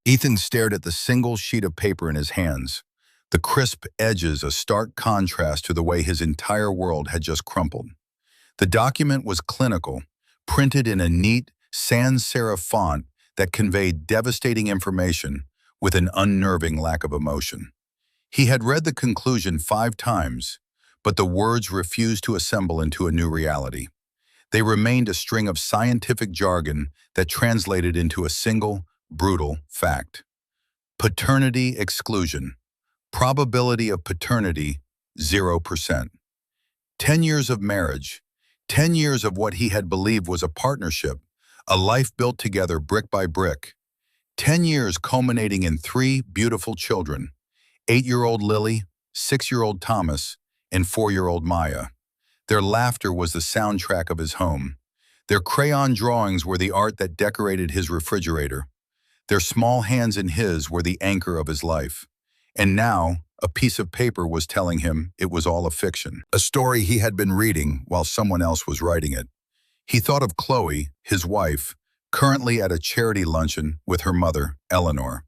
Ethan stared at the single sheet of paper in his hands, the crisp edges a stark contrast to the way his entire world had just crumpled. The document was clinical, printed in a neat, sans serif font that conveyed devastating information with an unnerving lack of emotion. He had read the conclusion 5 times, but the words refused to assemble into a new reality. They remained a string of scientific jargon that translated into a single, brutal fact. Paternity exclusion. Probability of paternity, 0%. 10 years of marriage, 10 years of what he had believed was a partnership, a life built together brick by brick. 10 years culminating in 3 beautiful children, 8-year-old Lily, 6-year-old Thomas, and 4-year-old Maya. Their laughter was the soundtrack of his home. Their crayon drawings were the art that decorated his refrigerator. Their small hands in his were the anchor of his life. And now, a piece of paper was telling him it was all a fiction, a story he had been reading while someone else was writing it. He thought of Chloe, his wife, currently at a charity luncheon with her mother, Eleanor.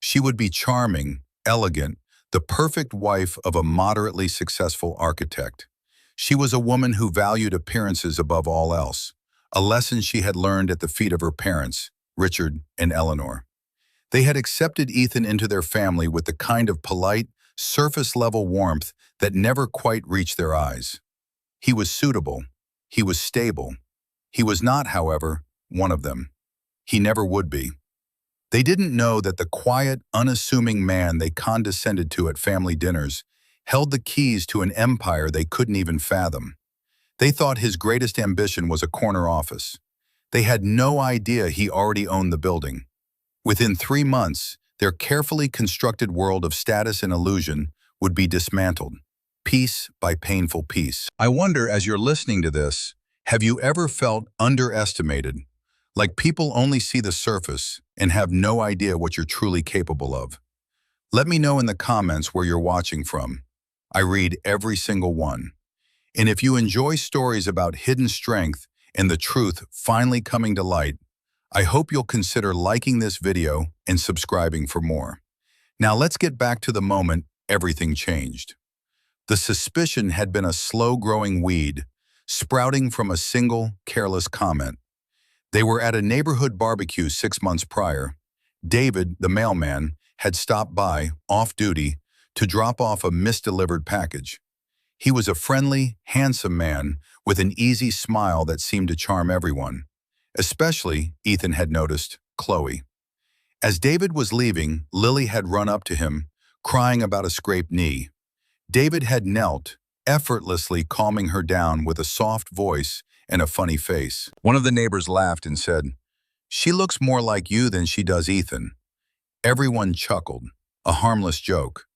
She would be charming, elegant, the perfect wife of a moderately successful architect. She was a woman who valued appearances above all else, a lesson she had learned at the feet of her parents, Richard and Eleanor. They had accepted Ethan into their family with the kind of polite, surface-level warmth that never quite reached their eyes. He was suitable. He was stable. He was not, however, one of them. He never would be. They didn't know that the quiet, unassuming man they condescended to at family dinners held the keys to an empire they couldn't even fathom. They thought his greatest ambition was a corner office. They had no idea he already owned the building. Within 3 months, their carefully constructed world of status and illusion would be dismantled, piece by painful piece. I wonder, as you're listening to this, have you ever felt underestimated? Like people only see the surface and have no idea what you're truly capable of? Let me know in the comments where you're watching from. I read every single one. And if you enjoy stories about hidden strength and the truth finally coming to light, I hope you'll consider liking this video and subscribing for more. Now let's get back to the moment everything changed. The suspicion had been a slow-growing weed, sprouting from a single, careless comment. They were at a neighborhood barbecue 6 months prior. David, the mailman, had stopped by, off-duty, to drop off a misdelivered package. He was a friendly, handsome man with an easy smile that seemed to charm everyone. Especially, Ethan had noticed, Chloe. As David was leaving, Lily had run up to him, crying about a scraped knee. David had knelt, effortlessly calming her down with a soft voice and a funny face. One of the neighbors laughed and said, "She looks more like you than she does Ethan." Everyone chuckled, a harmless joke.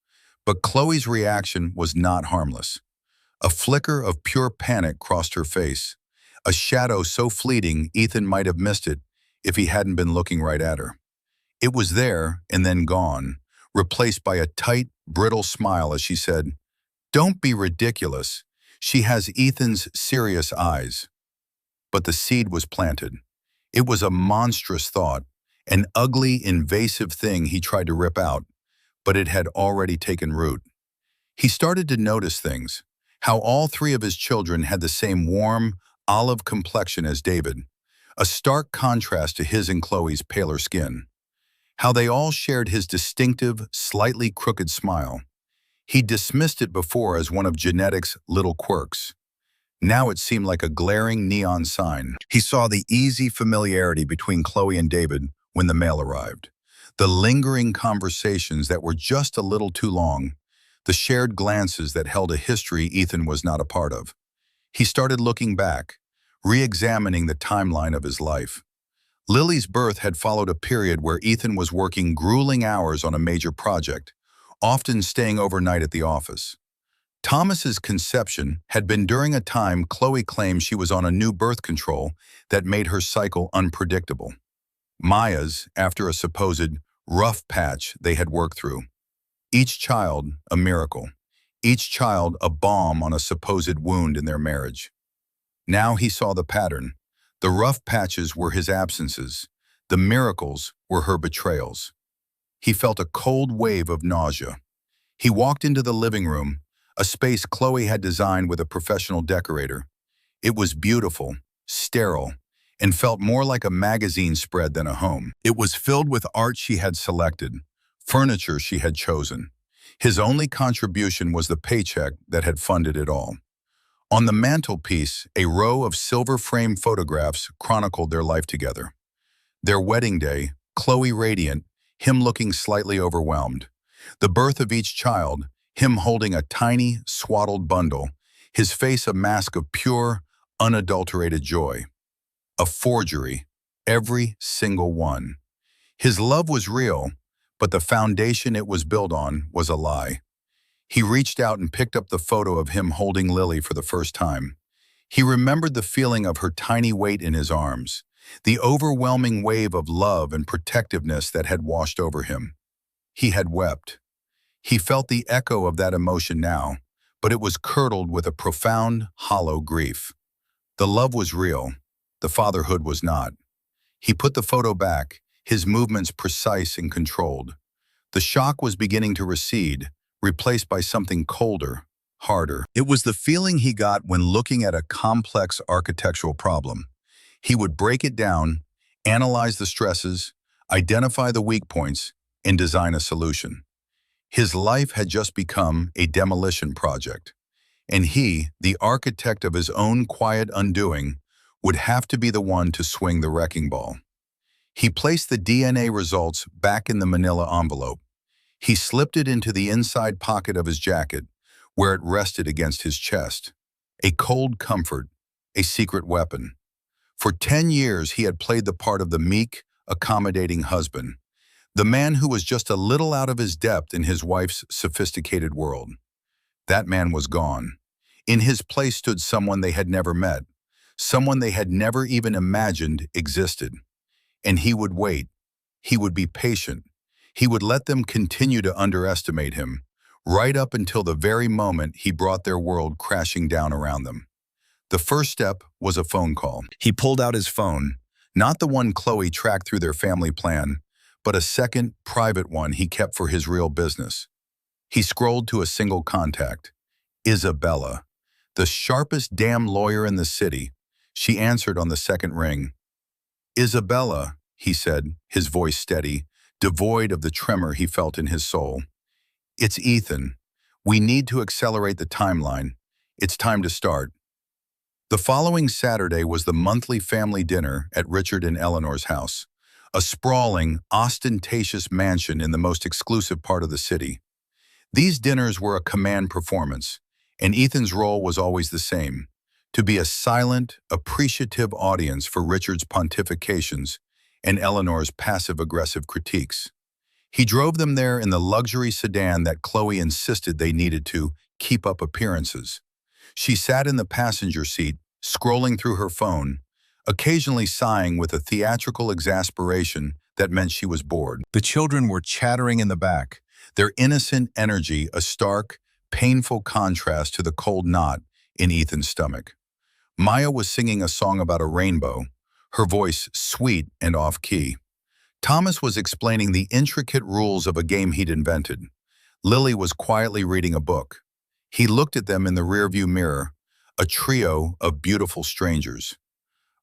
But Chloe's reaction was not harmless. A flicker of pure panic crossed her face. A shadow so fleeting Ethan might have missed it if he hadn't been looking right at her. It was there and then gone, replaced by a tight, brittle smile as she said, "Don't be ridiculous. She has Ethan's serious eyes." But the seed was planted. It was a monstrous thought, an ugly, invasive thing he tried to rip out, but it had already taken root. He started to notice things, how all 3 of his children had the same warm, olive complexion as David, a stark contrast to his and Chloe's paler skin. How they all shared his distinctive, slightly crooked smile. He dismissed it before as one of genetics' little quirks. Now it seemed like a glaring neon sign. He saw the easy familiarity between Chloe and David when the mail arrived. The lingering conversations that were just a little too long. The shared glances that held a history Ethan was not a part of. He started looking back, re-examining the timeline of his life. Lily's birth had followed a period where Ethan was working grueling hours on a major project, often staying overnight at the office. Thomas's conception had been during a time Chloe claimed she was on a new birth control that made her cycle unpredictable. Maya's after a supposed rough patch they had worked through. Each child a miracle. Each child a balm on a supposed wound in their marriage. Now he saw the pattern. The rough patches were his absences. The miracles were her betrayals. He felt a cold wave of nausea. He walked into the living room, a space Chloe had designed with a professional decorator. It was beautiful, sterile, and felt more like a magazine spread than a home. It was filled with art she had selected, furniture she had chosen. His only contribution was the paycheck that had funded it all. On the mantelpiece, a row of silver-framed photographs chronicled their life together. Their wedding day, Chloe radiant, him looking slightly overwhelmed. The birth of each child, him holding a tiny, swaddled bundle, his face a mask of pure, unadulterated joy. A forgery, every single one. His love was real, but the foundation it was built on was a lie. He reached out and picked up the photo of him holding Lily for the first time. He remembered the feeling of her tiny weight in his arms, the overwhelming wave of love and protectiveness that had washed over him. He had wept. He felt the echo of that emotion now, but it was curdled with a profound, hollow grief. The love was real. The fatherhood was not. He put the photo back, his movements precise and controlled. The shock was beginning to recede, replaced by something colder, harder. It was the feeling he got when looking at a complex architectural problem. He would break it down, analyze the stresses, identify the weak points, and design a solution. His life had just become a demolition project, and he, the architect of his own quiet undoing, would have to be the one to swing the wrecking ball. He placed the DNA results back in the manila envelope. He slipped it into the inside pocket of his jacket, where it rested against his chest. A cold comfort, a secret weapon. For 10 years he had played the part of the meek, accommodating husband, the man who was just a little out of his depth in his wife's sophisticated world. That man was gone. In his place stood someone they had never met, someone they had never even imagined existed. And he would wait. He would be patient. He would let them continue to underestimate him, right up until the very moment he brought their world crashing down around them. The first step was a phone call. He pulled out his phone, not the one Chloe tracked through their family plan, but a second, private one he kept for his real business. He scrolled to a single contact. Isabella, the sharpest damn lawyer in the city. She answered on the second ring. Isabella, he said, his voice steady, devoid of the tremor he felt in his soul. It's Ethan. We need to accelerate the timeline. It's time to start. The following Saturday was the monthly family dinner at Richard and Eleanor's house, a sprawling, ostentatious mansion in the most exclusive part of the city. These dinners were a command performance, and Ethan's role was always the same, to be a silent, appreciative audience for Richard's pontifications and Eleanor's passive-aggressive critiques. He drove them there in the luxury sedan that Chloe insisted they needed to keep up appearances. She sat in the passenger seat, scrolling through her phone, occasionally sighing with a theatrical exasperation that meant she was bored. The children were chattering in the back, their innocent energy a stark, painful contrast to the cold knot in Ethan's stomach. Maya was singing a song about a rainbow, her voice sweet and off-key. Thomas was explaining the intricate rules of a game he'd invented. Lily was quietly reading a book. He looked at them in the rearview mirror, a trio of beautiful strangers.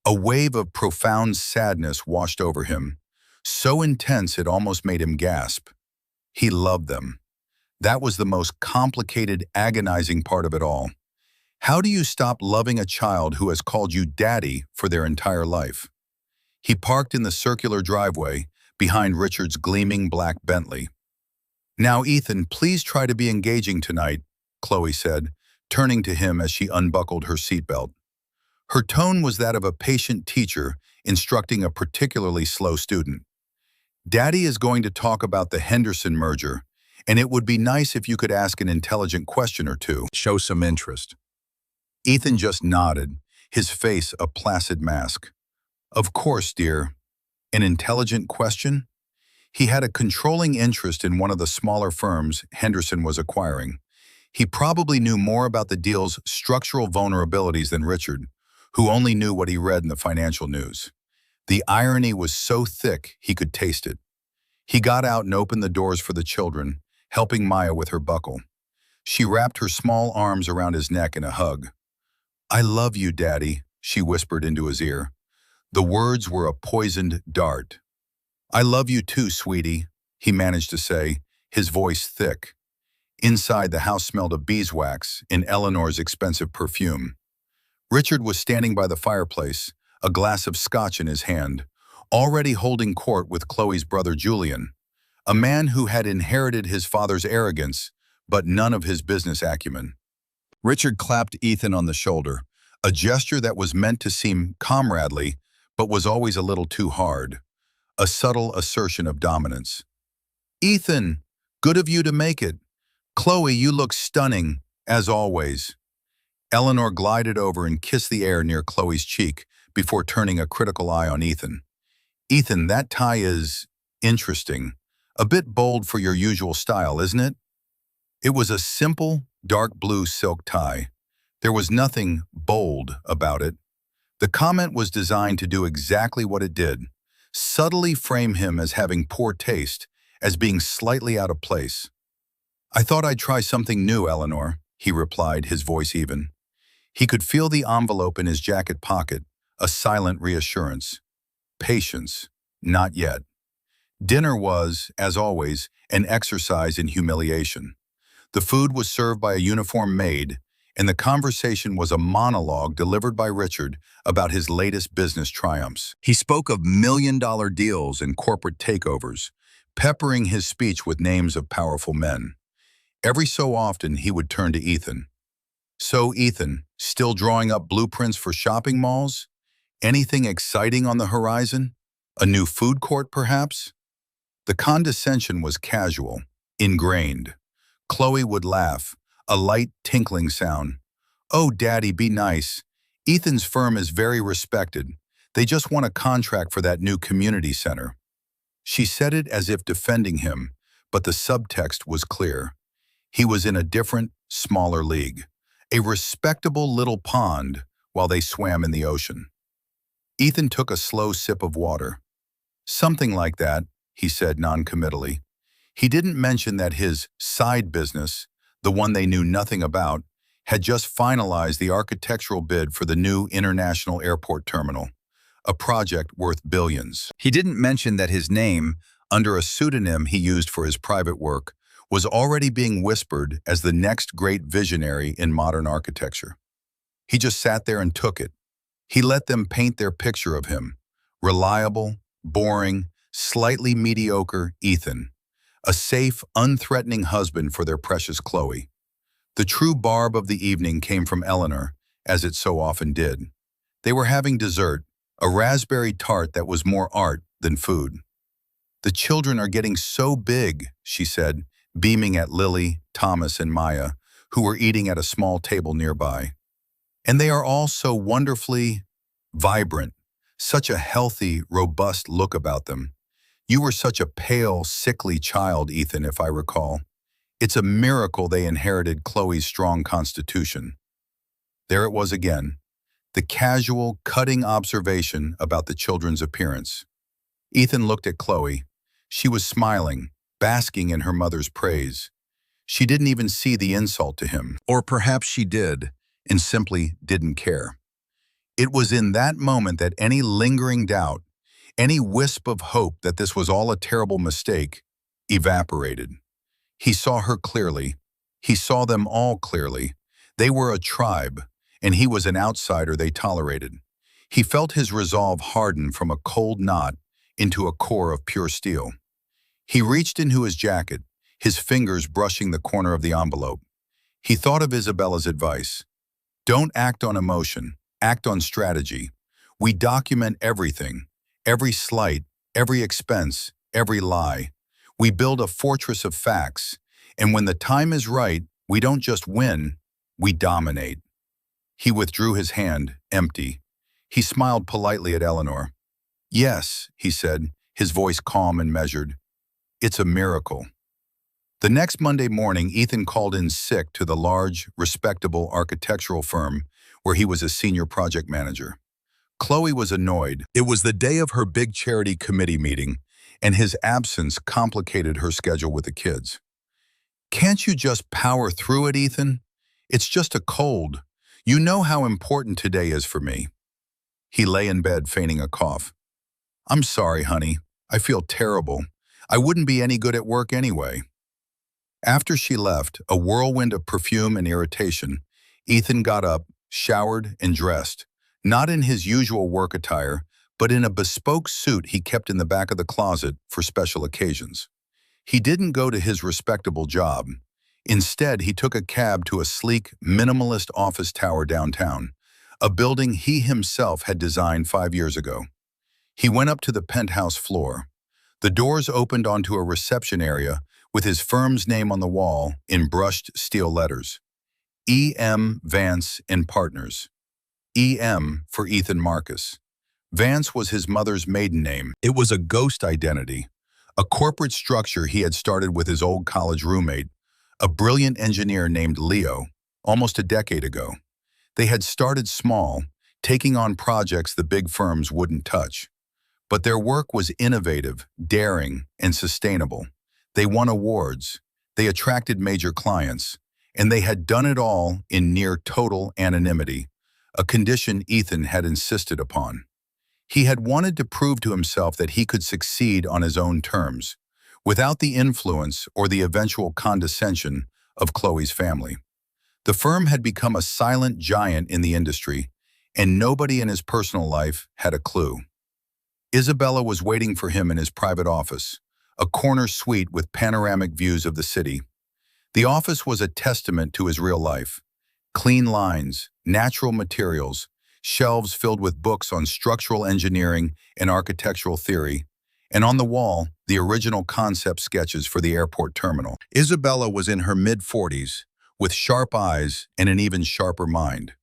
A wave of profound sadness washed over him, so intense it almost made him gasp. He loved them. That was the most complicated, agonizing part of it all. How do you stop loving a child who has called you daddy for their entire life? He parked in the circular driveway behind Richard's gleaming black Bentley. Now, Ethan, please try to be engaging tonight, Chloe said, turning to him as she unbuckled her seatbelt. Her tone was that of a patient teacher instructing a particularly slow student. Daddy is going to talk about the Henderson merger, and it would be nice if you could ask an intelligent question or two. Show some interest. Ethan just nodded, his face a placid mask. Of course, dear. An intelligent question? He had a controlling interest in one of the smaller firms Henderson was acquiring. He probably knew more about the deal's structural vulnerabilities than Richard, who only knew what he read in the financial news. The irony was so thick he could taste it. He got out and opened the doors for the children, helping Maya with her buckle. She wrapped her small arms around his neck in a hug. "I love you, Daddy," she whispered into his ear. The words were a poisoned dart. "I love you too, sweetie," he managed to say, his voice thick. Inside, the house smelled of beeswax in Eleanor's expensive perfume. Richard was standing by the fireplace, a glass of scotch in his hand, already holding court with Chloe's brother Julian, a man who had inherited his father's arrogance, but none of his business acumen. Richard clapped Ethan on the shoulder, a gesture that was meant to seem comradely, but was always a little too hard, a subtle assertion of dominance. "Ethan, good of you to make it. Chloe, you look stunning, as always." Eleanor glided over and kissed the air near Chloe's cheek before turning a critical eye on Ethan. "Ethan, that tie is interesting. A bit bold for your usual style, isn't it?" It was a simple, dark blue silk tie. There was nothing bold about it. The comment was designed to do exactly what it did, subtly frame him as having poor taste, as being slightly out of place. "I thought I'd try something new, Eleanor," he replied, his voice even. He could feel the envelope in his jacket pocket, a silent reassurance. Patience. Not yet. Dinner was, as always, an exercise in humiliation. The food was served by a uniformed maid, and the conversation was a monologue delivered by Richard about his latest business triumphs. He spoke of million-dollar deals and corporate takeovers, peppering his speech with names of powerful men. Every so often, he would turn to Ethan. "So, Ethan, still drawing up blueprints for shopping malls? Anything exciting on the horizon? A new food court, perhaps?" The condescension was casual, ingrained. Chloe would laugh, a light tinkling sound. "Oh, Daddy, be nice. Ethan's firm is very respected. They just won a contract for that new community center." She said it as if defending him, but the subtext was clear. He was in a different, smaller league, a respectable little pond while they swam in the ocean. Ethan took a slow sip of water. "Something like that," he said noncommittally. He didn't mention that his side business, the one they knew nothing about, had just finalized the architectural bid for the new international airport terminal, a project worth billions. He didn't mention that his name, under a pseudonym he used for his private work, was already being whispered as the next great visionary in modern architecture. He just sat there and took it. He let them paint their picture of him: reliable, boring, slightly mediocre Ethan, a safe, unthreatening husband for their precious Chloe. The true barb of the evening came from Eleanor, as it so often did. They were having dessert, a raspberry tart that was more art than food. "The children are getting so big," she said, beaming at Lily, Thomas, and Maya, who were eating at a small table nearby. "And they are all so wonderfully vibrant, such a healthy, robust look about them. You were such a pale, sickly child, Ethan, if I recall. It's a miracle they inherited Chloe's strong constitution." There it was again, the casual, cutting observation about the children's appearance. Ethan looked at Chloe. She was smiling, basking in her mother's praise. She didn't even see the insult to him. Or perhaps she did, and simply didn't care. It was in that moment that any lingering doubt, any wisp of hope that this was all a terrible mistake, evaporated. He saw her clearly. He saw them all clearly. They were a tribe, and he was an outsider they tolerated. He felt his resolve harden from a cold knot into a core of pure steel. He reached into his jacket, his fingers brushing the corner of the envelope. He thought of Isabella's advice. "Don't act on emotion, act on strategy. We document everything, every slight, every expense, every lie. We build a fortress of facts, and when the time is right, we don't just win, we dominate." He withdrew his hand, empty. He smiled politely at Eleanor. "Yes," he said, his voice calm and measured. "It's a miracle." The next Monday morning, Ethan called in sick to the large, respectable architectural firm where he was a senior project manager. Chloe was annoyed. It was the day of her big charity committee meeting, and his absence complicated her schedule with the kids. "Can't you just power through it, Ethan? It's just a cold. You know how important today is for me." He lay in bed feigning a cough. "I'm sorry, honey. I feel terrible. I wouldn't be any good at work anyway." After she left, a whirlwind of perfume and irritation, Ethan got up, showered, and dressed, not in his usual work attire, but in a bespoke suit he kept in the back of the closet for special occasions. He didn't go to his respectable job. Instead, he took a cab to a sleek, minimalist office tower downtown, a building he himself had designed 5 years ago. He went up to the penthouse floor. The doors opened onto a reception area with his firm's name on the wall in brushed steel letters. E.M. Vance and Partners. E.M. for Ethan Marcus. Vance was his mother's maiden name. It was a ghost identity, a corporate structure he had started with his old college roommate, a brilliant engineer named Leo, almost a decade ago. They had started small, taking on projects the big firms wouldn't touch. But their work was innovative, daring, and sustainable. They won awards, they attracted major clients, and they had done it all in near total anonymity, a condition Ethan had insisted upon. He had wanted to prove to himself that he could succeed on his own terms, without the influence or the eventual condescension of Chloe's family. The firm had become a silent giant in the industry, and nobody in his personal life had a clue. Isabella was waiting for him in his private office, a corner suite with panoramic views of the city. The office was a testament to his real life. Clean lines, natural materials, shelves filled with books on structural engineering and architectural theory, and on the wall, the original concept sketches for the airport terminal. Isabella was in her mid-40s, with sharp eyes and an even sharper mind.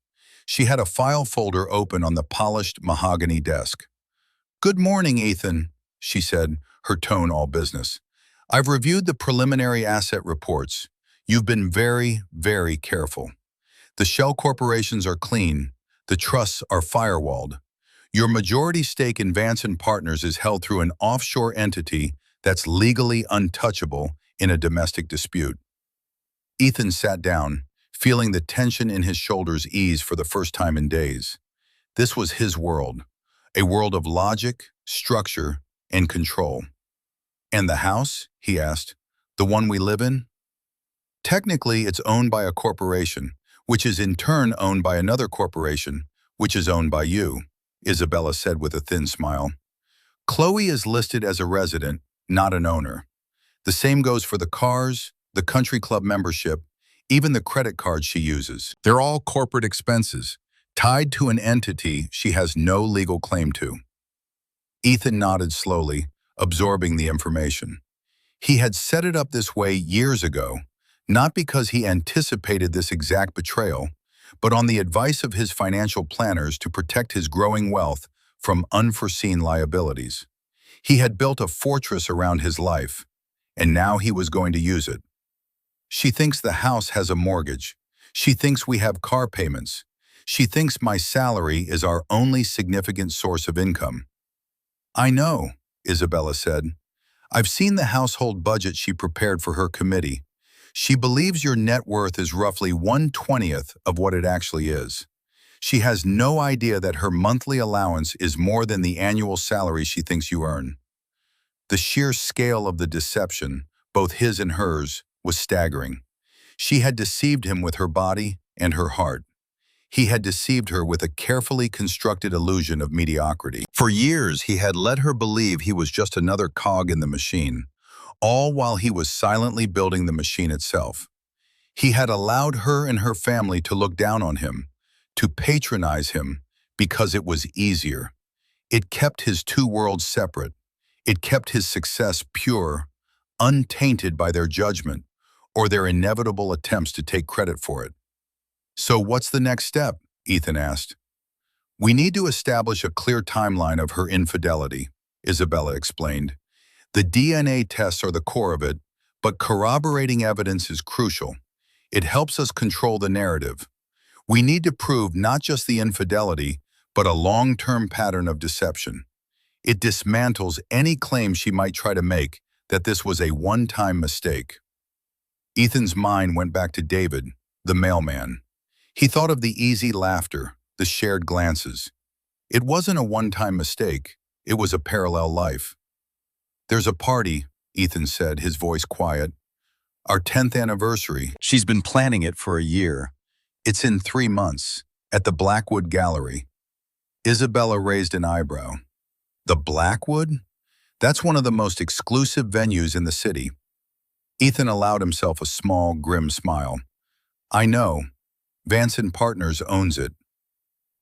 She had a file folder open on the polished mahogany desk. "Good morning, Ethan," she said, her tone all business. "I've reviewed the preliminary asset reports. You've been very, very careful. The shell corporations are clean. The trusts are firewalled. Your majority stake in Vance and Partners is held through an offshore entity that's legally untouchable in a domestic dispute." Ethan sat down, feeling the tension in his shoulders ease for the first time in days. This was his world, a world of logic, structure, and control. "And the house?" he asked. "The one we live in?" "Technically, it's owned by a corporation, which is in turn owned by another corporation, which is owned by you," Isabella said with a thin smile. "Chloe is listed as a resident, not an owner. The same goes for the cars, the country club membership, even the credit cards she uses. They're all corporate expenses, tied to an entity she has no legal claim to." Ethan nodded slowly, absorbing the information. He had set it up this way years ago, not because he anticipated this exact betrayal, but on the advice of his financial planners to protect his growing wealth from unforeseen liabilities. He had built a fortress around his life, and now he was going to use it. "She thinks the house has a mortgage. She thinks we have car payments. She thinks my salary is our only significant source of income." "I know," Isabella said. "I've seen the household budget she prepared for her committee. She believes your net worth is roughly 1/20th of what it actually is. She has no idea that her monthly allowance is more than the annual salary she thinks you earn." The sheer scale of the deception, both his and hers, was staggering. She had deceived him with her body and her heart. He had deceived her with a carefully constructed illusion of mediocrity. For years, he had led her believe he was just another cog in the machine, all while he was silently building the machine itself. He had allowed her and her family to look down on him, to patronize him, because it was easier. It kept his two worlds separate. It kept his success pure, untainted by their judgment, or their inevitable attempts to take credit for it. "So what's the next step?" Ethan asked. "We need to establish a clear timeline of her infidelity," Isabella explained. "The DNA tests are the core of it, but corroborating evidence is crucial. It helps us control the narrative. We need to prove not just the infidelity, but a long-term pattern of deception. It dismantles any claim she might try to make that this was a one-time mistake. Ethan's mind went back to David, the mailman. He thought of the easy laughter, the shared glances. It wasn't a one-time mistake. It was a parallel life. "There's a party," Ethan said, his voice quiet. "Our 10th anniversary. She's been planning it for a year. It's in 3 months, at the Blackwood Gallery." Isabella raised an eyebrow. "The Blackwood? That's one of the most exclusive venues in the city." Ethan allowed himself a small, grim smile. "I know. Vance and Partners owns it."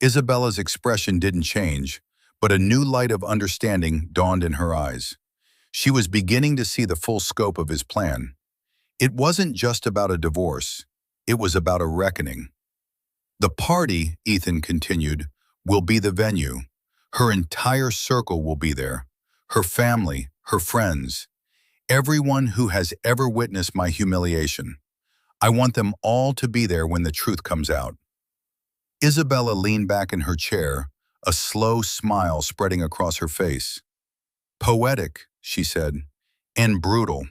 Isabella's expression didn't change, but a new light of understanding dawned in her eyes. She was beginning to see the full scope of his plan. It wasn't just about a divorce. It was about a reckoning. "The party," Ethan continued, "will be the venue. Her entire circle will be there. Her family, her friends, everyone who has ever witnessed my humiliation. I want them all to be there when the truth comes out." Isabella leaned back in her chair, a slow smile spreading across her face. "Poetic," she said, "and brutal.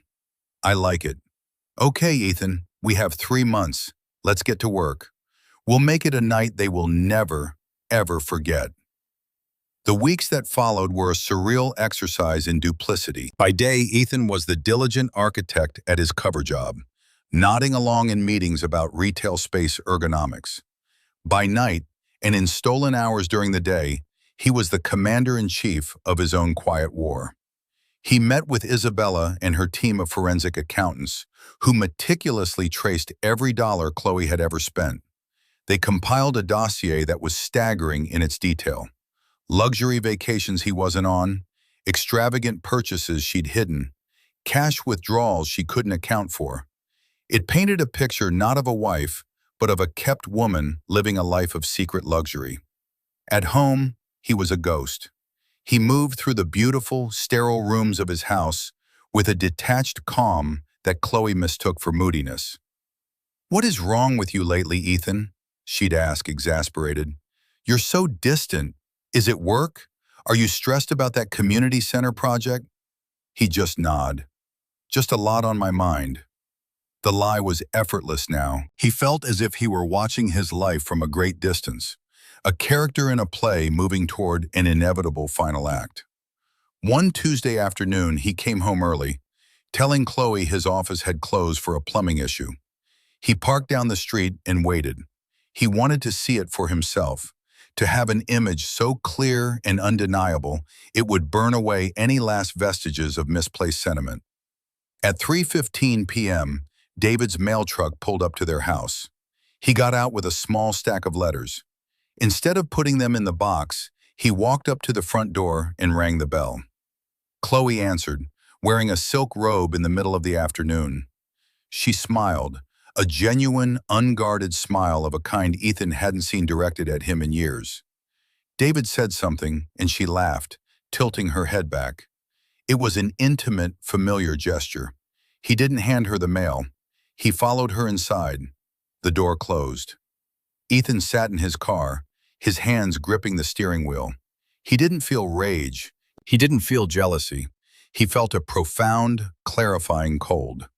I like it. Okay, Ethan, we have 3 months. Let's get to work. We'll make it a night they will never, ever forget." The weeks that followed were a surreal exercise in duplicity. By day, Ethan was the diligent architect at his cover job, nodding along in meetings about retail space ergonomics. By night, and in stolen hours during the day, he was the commander-in-chief of his own quiet war. He met with Isabella and her team of forensic accountants, who meticulously traced every dollar Chloe had ever spent. They compiled a dossier that was staggering in its detail. Luxury vacations he wasn't on, extravagant purchases she'd hidden, cash withdrawals she couldn't account for. It painted a picture not of a wife, but of a kept woman living a life of secret luxury. At home, he was a ghost. He moved through the beautiful, sterile rooms of his house with a detached calm that Chloe mistook for moodiness. "What is wrong with you lately, Ethan?" she'd ask, exasperated. "You're so distant. Is it work? Are you stressed about that community center project?" He'd just nod. "Just a lot on my mind." The lie was effortless now. He felt as if he were watching his life from a great distance, a character in a play moving toward an inevitable final act. One Tuesday afternoon, he came home early, telling Chloe his office had closed for a plumbing issue. He parked down the street and waited. He wanted to see it for himself, to have an image so clear and undeniable it would burn away any last vestiges of misplaced sentiment. At 3:15 p.m., David's mail truck pulled up to their house. He got out with a small stack of letters. Instead of putting them in the box, he walked up to the front door and rang the bell. Chloe answered, wearing a silk robe in the middle of the afternoon. She smiled, a genuine, unguarded smile of a kind Ethan hadn't seen directed at him in years. David said something, and she laughed, tilting her head back. It was an intimate, familiar gesture. He didn't hand her the mail. He followed her inside. The door closed. Ethan sat in his car, his hands gripping the steering wheel. He didn't feel rage. He didn't feel jealousy. He felt a profound, clarifying cold.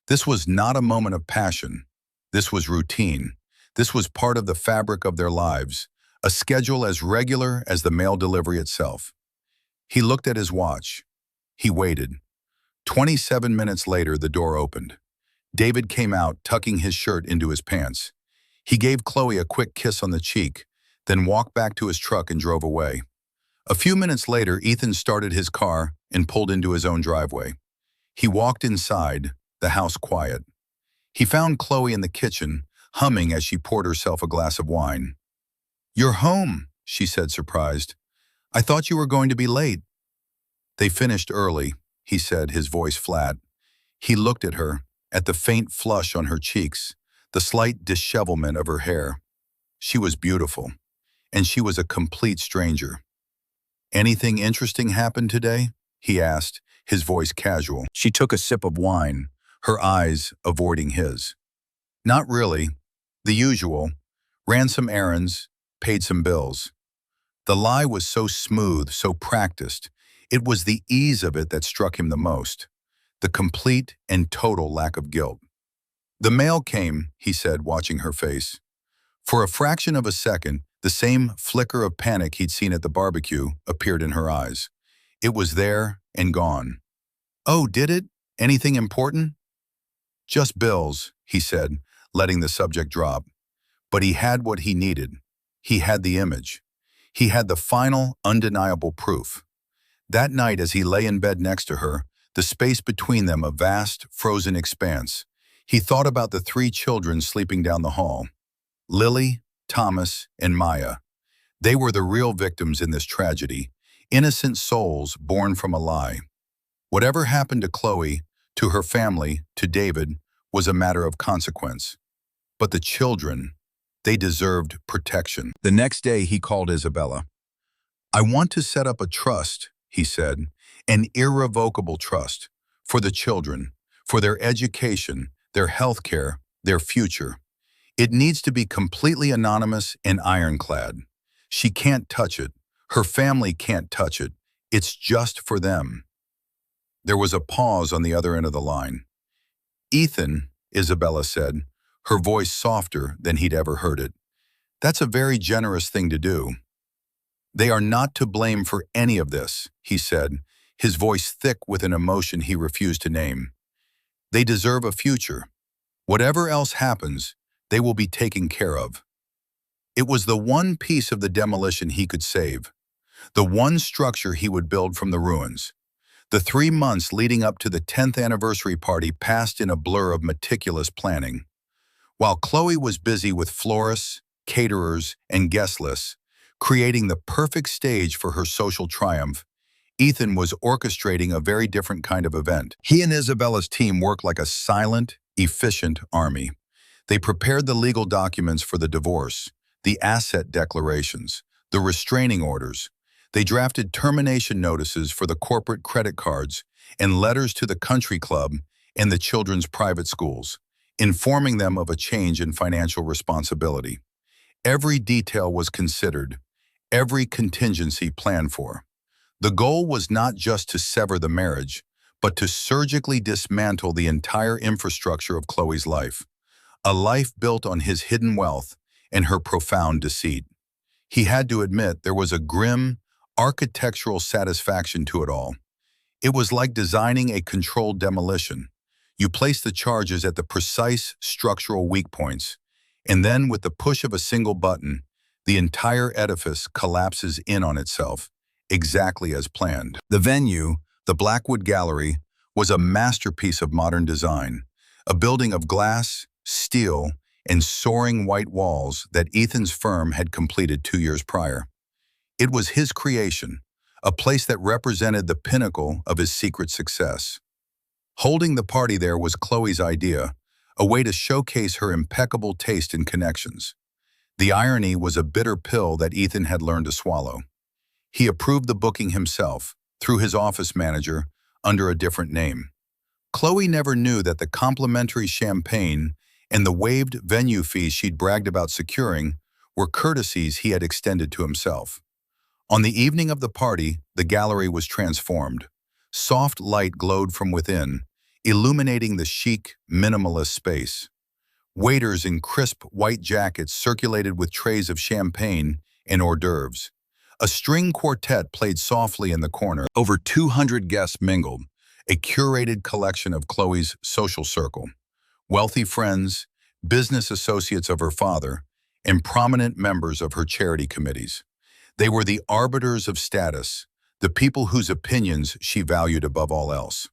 This was not a moment of passion. This was routine. This was part of the fabric of their lives, a schedule as regular as the mail delivery itself. He looked at his watch. He waited. 27 minutes later, the door opened. David came out, tucking his shirt into his pants. He gave Chloe a quick kiss on the cheek, then walked back to his truck and drove away. A few minutes later, Ethan started his car and pulled into his own driveway. He walked inside, the house quiet. He found Chloe in the kitchen, humming as she poured herself a glass of wine. "You're home," she said, surprised. "I thought you were going to be late." "They finished early," he said, his voice flat. He looked at her, at the faint flush on her cheeks, the slight dishevelment of her hair. She was beautiful, and she was a complete stranger. "Anything interesting happened today?" he asked, his voice casual. She took a sip of wine, her eyes avoiding his. "Not really. The usual. Ran some errands, paid some bills." The lie was so smooth, so practiced. It was the ease of it that struck him the most, the complete and total lack of guilt. "The mail came," he said, watching her face. For a fraction of a second, the same flicker of panic he'd seen at the barbecue appeared in her eyes. It was there and gone. "Oh, did it? Anything important?" "Just bills," he said, letting the subject drop. But he had what he needed. He had the image. He had the final, undeniable proof. That night, as he lay in bed next to her, the space between them a vast, frozen expanse, he thought about the three children sleeping down the hall. Lily, Thomas, and Maya. They were the real victims in this tragedy, innocent souls born from a lie. Whatever happened to Chloe, to her family, to David, was a matter of consequence. But the children, they deserved protection. The next day, he called Isabella. "I want to set up a trust," he said, "an irrevocable trust, for the children, for their education, their health care, their future. It needs to be completely anonymous and ironclad. She can't touch it. Her family can't touch it. It's just for them." There was a pause on the other end of the line. "Ethan," Isabella said, her voice softer than he'd ever heard it, "that's a very generous thing to do." "They are not to blame for any of this," he said, his voice thick with an emotion he refused to name. "They deserve a future. Whatever else happens, they will be taken care of." It was the one piece of the demolition he could save, the one structure he would build from the ruins. The 3 months leading up to the 10th anniversary party passed in a blur of meticulous planning. While Chloe was busy with florists, caterers, and guest lists, creating the perfect stage for her social triumph, Ethan was orchestrating a very different kind of event. He and Isabella's team worked like a silent, efficient army. They prepared the legal documents for the divorce, the asset declarations, the restraining orders. They drafted termination notices for the corporate credit cards and letters to the country club and the children's private schools, informing them of a change in financial responsibility. Every detail was considered, every contingency planned for. The goal was not just to sever the marriage, but to surgically dismantle the entire infrastructure of Chloe's life, a life built on his hidden wealth and her profound deceit. He had to admit there was a grim, architectural satisfaction to it all. It was like designing a controlled demolition. You place the charges at the precise structural weak points, and then with the push of a single button, the entire edifice collapses in on itself, exactly as planned. The venue, the Blackwood Gallery, was a masterpiece of modern design, a building of glass, steel, and soaring white walls that Ethan's firm had completed 2 years prior. It was his creation, a place that represented the pinnacle of his secret success. Holding the party there was Chloe's idea, a way to showcase her impeccable taste and connections. The irony was a bitter pill that Ethan had learned to swallow. He approved the booking himself, through his office manager, under a different name. Chloe never knew that the complimentary champagne and the waived venue fees she'd bragged about securing were courtesies he had extended to himself. On the evening of the party, the gallery was transformed. Soft light glowed from within, illuminating the chic, minimalist space. Waiters in crisp white jackets circulated with trays of champagne and hors d'oeuvres. A string quartet played softly in the corner. Over 200 guests mingled, a curated collection of Chloe's social circle. Wealthy friends, business associates of her father, and prominent members of her charity committees. They were the arbiters of status, the people whose opinions she valued above all else.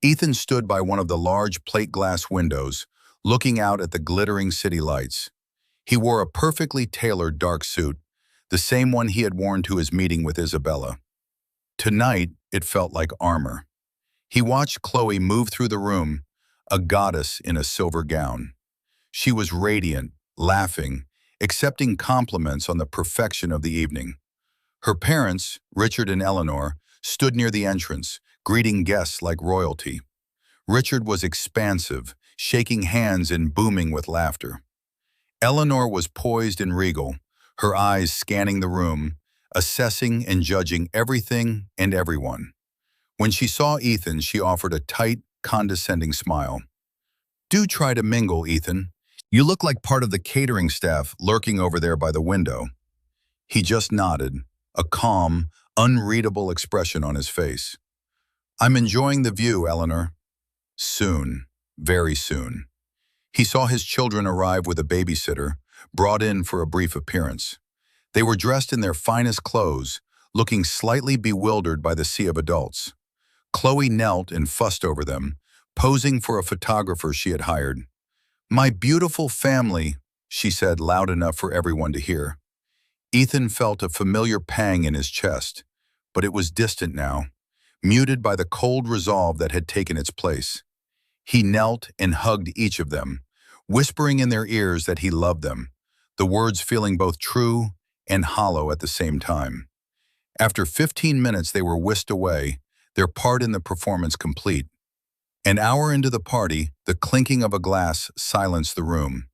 Ethan stood by one of the large plate glass windows, looking out at the glittering city lights. He wore a perfectly tailored dark suit, the same one he had worn to his meeting with Isabella. Tonight, it felt like armor. He watched Chloe move through the room, a goddess in a silver gown. She was radiant, laughing, accepting compliments on the perfection of the evening. Her parents, Richard and Eleanor, stood near the entrance, greeting guests like royalty. Richard was expansive, shaking hands and booming with laughter. Eleanor was poised and regal, her eyes scanning the room, assessing and judging everything and everyone. When she saw Ethan, she offered a tight, condescending smile. "Do try to mingle, Ethan. You look like part of the catering staff lurking over there by the window." He just nodded, a calm, unreadable expression on his face. "I'm enjoying the view, Eleanor." Soon, very soon. He saw his children arrive with a babysitter, brought in for a brief appearance. They were dressed in their finest clothes, looking slightly bewildered by the sea of adults. Chloe knelt and fussed over them, posing for a photographer she had hired. "My beautiful family," she said loud enough for everyone to hear. Ethan felt a familiar pang in his chest, but it was distant now, muted by the cold resolve that had taken its place. He knelt and hugged each of them, whispering in their ears that he loved them, the words feeling both true and hollow at the same time. After 15 minutes, they were whisked away, their part in the performance complete. An hour into the party, the clinking of a glass silenced the room.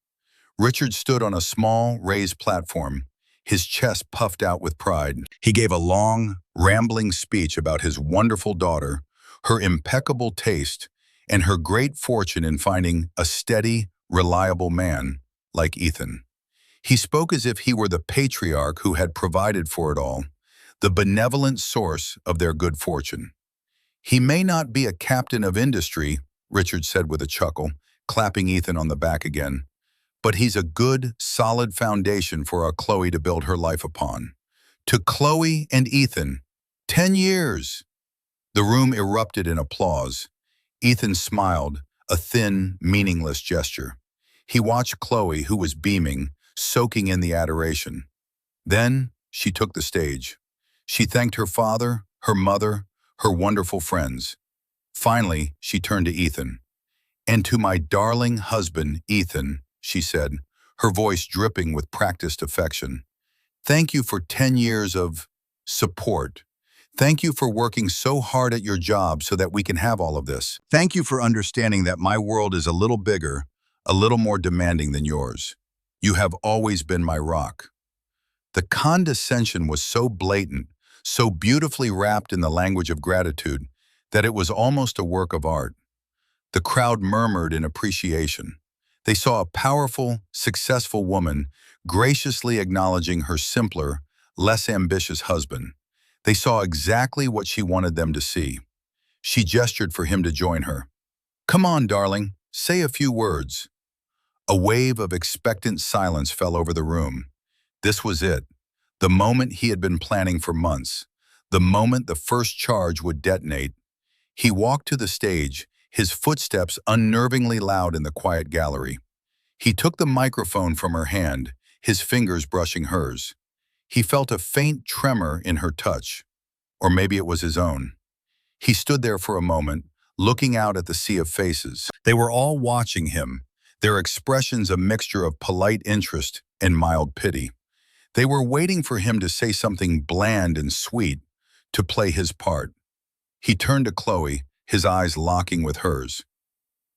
Richard stood on a small, raised platform, his chest puffed out with pride. He gave a long, rambling speech about his wonderful daughter, her impeccable taste, and her great fortune in finding a steady, reliable man like Ethan. He spoke as if he were the patriarch who had provided for it all, the benevolent source of their good fortune. "He may not be a captain of industry," Richard said with a chuckle, clapping Ethan on the back again, "but he's a good, solid foundation for our Chloe to build her life upon." To Chloe and Ethan, 10 years! The room erupted in applause. Ethan smiled, a thin, meaningless gesture. He watched Chloe, who was beaming, soaking in the adoration. Then she took the stage. She thanked her father, her mother, her wonderful friends. Finally, she turned to Ethan. "And to my darling husband, Ethan," she said, her voice dripping with practiced affection. "Thank you for 10 years of support. Thank you for working so hard at your job so that we can have all of this. Thank you for understanding that my world is a little bigger, a little more demanding than yours. You have always been my rock." The condescension was so blatant, so beautifully wrapped in the language of gratitude, that it was almost a work of art. The crowd murmured in appreciation. They saw a powerful, successful woman graciously acknowledging her simpler, less ambitious husband. They saw exactly what she wanted them to see. She gestured for him to join her. "Come on, darling, say a few words." A wave of expectant silence fell over the room. This was it, the moment he had been planning for months, the moment the first charge would detonate. He walked to the stage, his footsteps unnervingly loud in the quiet gallery. He took the microphone from her hand, his fingers brushing hers. He felt a faint tremor in her touch, or maybe it was his own. He stood there for a moment, looking out at the sea of faces. They were all watching him, their expressions a mixture of polite interest and mild pity. They were waiting for him to say something bland and sweet, to play his part. He turned to Chloe, his eyes locking with hers.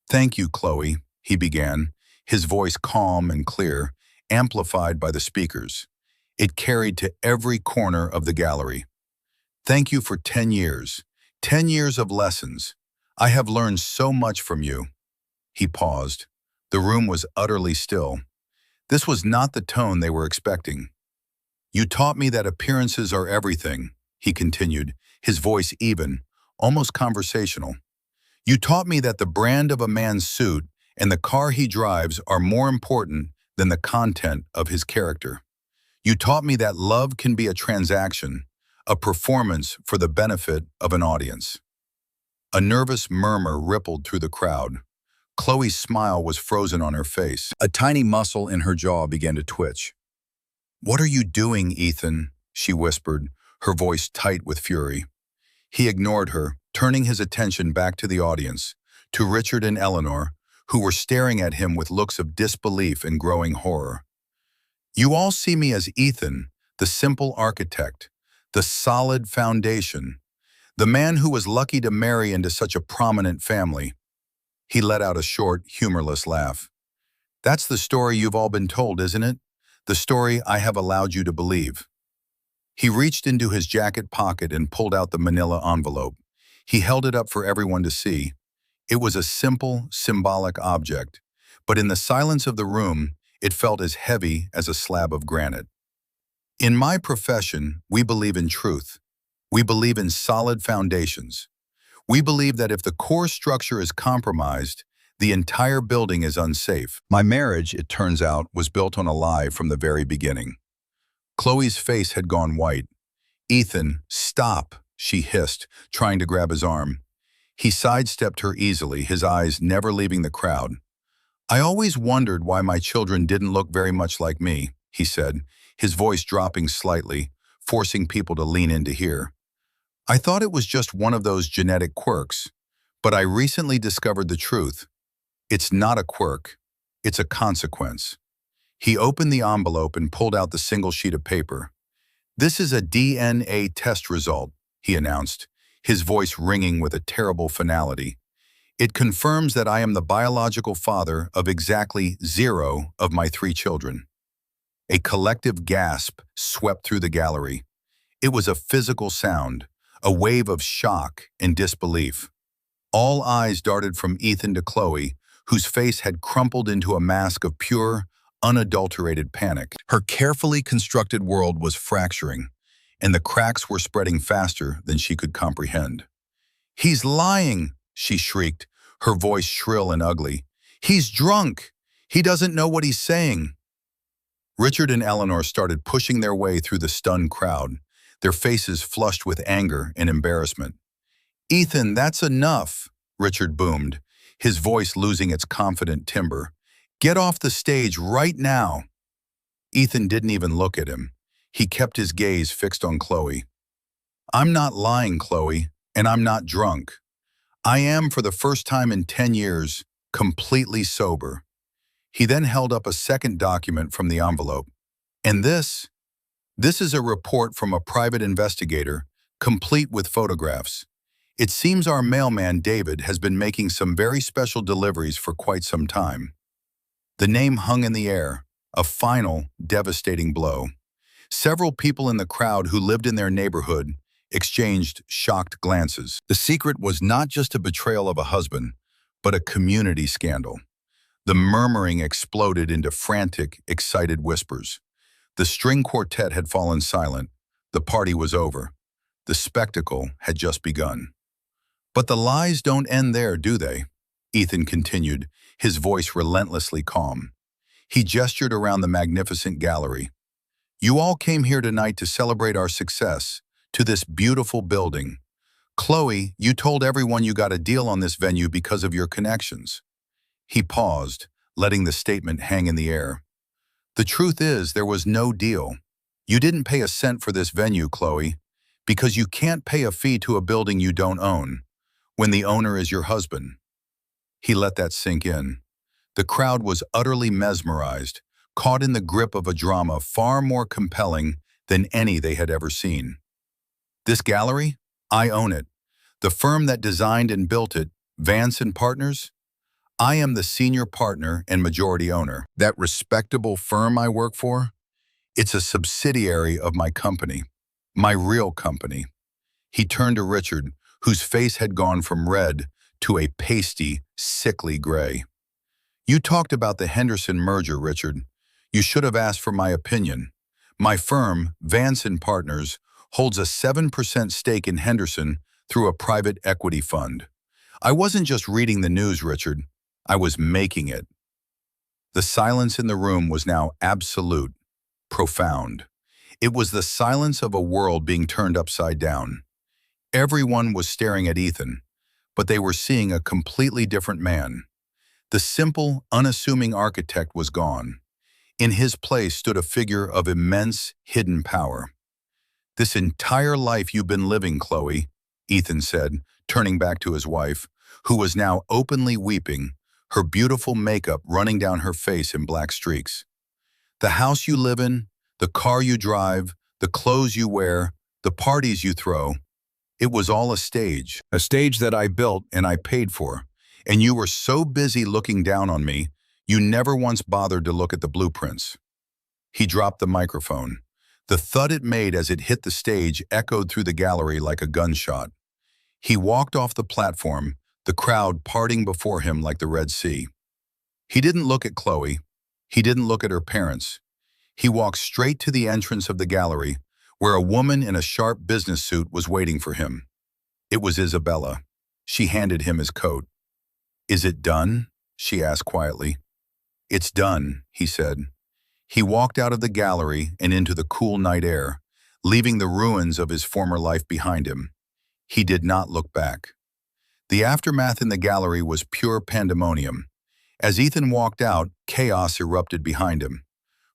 "Thank you, Chloe," he began, his voice calm and clear, amplified by the speakers. It carried to every corner of the gallery. "Thank you for 10 years, 10 years of lessons. I have learned so much from you." He paused. The room was utterly still. This was not the tone they were expecting. "You taught me that appearances are everything," he continued, his voice even, almost conversational. "You taught me that the brand of a man's suit and the car he drives are more important than the content of his character. You taught me that love can be a transaction, a performance for the benefit of an audience." A nervous murmur rippled through the crowd. Chloe's smile was frozen on her face. A tiny muscle in her jaw began to twitch. "What are you doing, Ethan?" she whispered, her voice tight with fury. He ignored her, turning his attention back to the audience, to Richard and Eleanor, who were staring at him with looks of disbelief and growing horror. "You all see me as Ethan, the simple architect, the solid foundation, the man who was lucky to marry into such a prominent family." He let out a short, humorless laugh. "That's the story you've all been told, isn't it? The story I have allowed you to believe." He reached into his jacket pocket and pulled out the manila envelope. He held it up for everyone to see. It was a simple, symbolic object, but in the silence of the room, it felt as heavy as a slab of granite. In my profession, we believe in truth. We believe in solid foundations. We believe that if the core structure is compromised, the entire building is unsafe. My marriage, it turns out, was built on a lie from the very beginning. Chloe's face had gone white. "Ethan, stop," she hissed, trying to grab his arm. He sidestepped her easily, his eyes never leaving the crowd. "I always wondered why my children didn't look very much like me," he said, his voice dropping slightly, forcing people to lean in to hear. "I thought it was just one of those genetic quirks, but I recently discovered the truth. It's not a quirk, it's a consequence." He opened the envelope and pulled out the single sheet of paper. "This is a DNA test result," he announced, his voice ringing with a terrible finality. "It confirms that I am the biological father of exactly 0 of my 3 children." A collective gasp swept through the gallery. It was a physical sound, a wave of shock and disbelief. All eyes darted from Ethan to Chloe, whose face had crumpled into a mask of pure, unadulterated panic. Her carefully constructed world was fracturing, and the cracks were spreading faster than she could comprehend. "He's lying," she shrieked, her voice shrill and ugly. "He's drunk. He doesn't know what he's saying." Richard and Eleanor started pushing their way through the stunned crowd, their faces flushed with anger and embarrassment. "Ethan, that's enough," Richard boomed, his voice losing its confident timbre. "Get off the stage right now." Ethan didn't even look at him. He kept his gaze fixed on Chloe. "I'm not lying, Chloe, and I'm not drunk. I am, for the first time in 10 years, completely sober." He then held up a second document from the envelope. "And this is a report from a private investigator, complete with photographs. It seems our mailman, David, has been making some very special deliveries for quite some time." The name hung in the air, a final, devastating blow. Several people in the crowd who lived in their neighborhood exchanged shocked glances. The secret was not just a betrayal of a husband, but a community scandal. The murmuring exploded into frantic, excited whispers. The string quartet had fallen silent. The party was over. The spectacle had just begun. "But the lies don't end there, do they?" Ethan continued, his voice relentlessly calm. He gestured around the magnificent gallery. "You all came here tonight to celebrate our success, to this beautiful building. Chloe, you told everyone you got a deal on this venue because of your connections." He paused, letting the statement hang in the air. "The truth is, there was no deal. You didn't pay a cent for this venue, Chloe, because you can't pay a fee to a building you don't own, when the owner is your husband." He let that sink in. The crowd was utterly mesmerized, caught in the grip of a drama far more compelling than any they had ever seen. "This gallery? I own it. The firm that designed and built it, Vance and Partners? I am the senior partner and majority owner. That respectable firm I work for? It's a subsidiary of my company, my real company." He turned to Richard, whose face had gone from red to a pasty, sickly gray. "You talked about the Henderson merger, Richard. You should have asked for my opinion. My firm, Vance and Partners, holds a 7% stake in Henderson through a private equity fund. I wasn't just reading the news, Richard. I was making it." The silence in the room was now absolute, profound. It was the silence of a world being turned upside down. Everyone was staring at Ethan, but they were seeing a completely different man. The simple, unassuming architect was gone. In his place stood a figure of immense, hidden power. "This entire life you've been living, Chloe," Ethan said, turning back to his wife, who was now openly weeping, her beautiful makeup running down her face in black streaks. "The house you live in, the car you drive, the clothes you wear, the parties you throw, it was all a stage that I built and I paid for. And you were so busy looking down on me, you never once bothered to look at the blueprints." He dropped the microphone. The thud it made as it hit the stage echoed through the gallery like a gunshot. He walked off the platform, the crowd parting before him like the Red Sea. He didn't look at Chloe. He didn't look at her parents. He walked straight to the entrance of the gallery, where a woman in a sharp business suit was waiting for him. It was Isabella. She handed him his coat. "Is it done?" she asked quietly. "It's done," he said. He walked out of the gallery and into the cool night air, leaving the ruins of his former life behind him. He did not look back. The aftermath in the gallery was pure pandemonium. As Ethan walked out, chaos erupted behind him.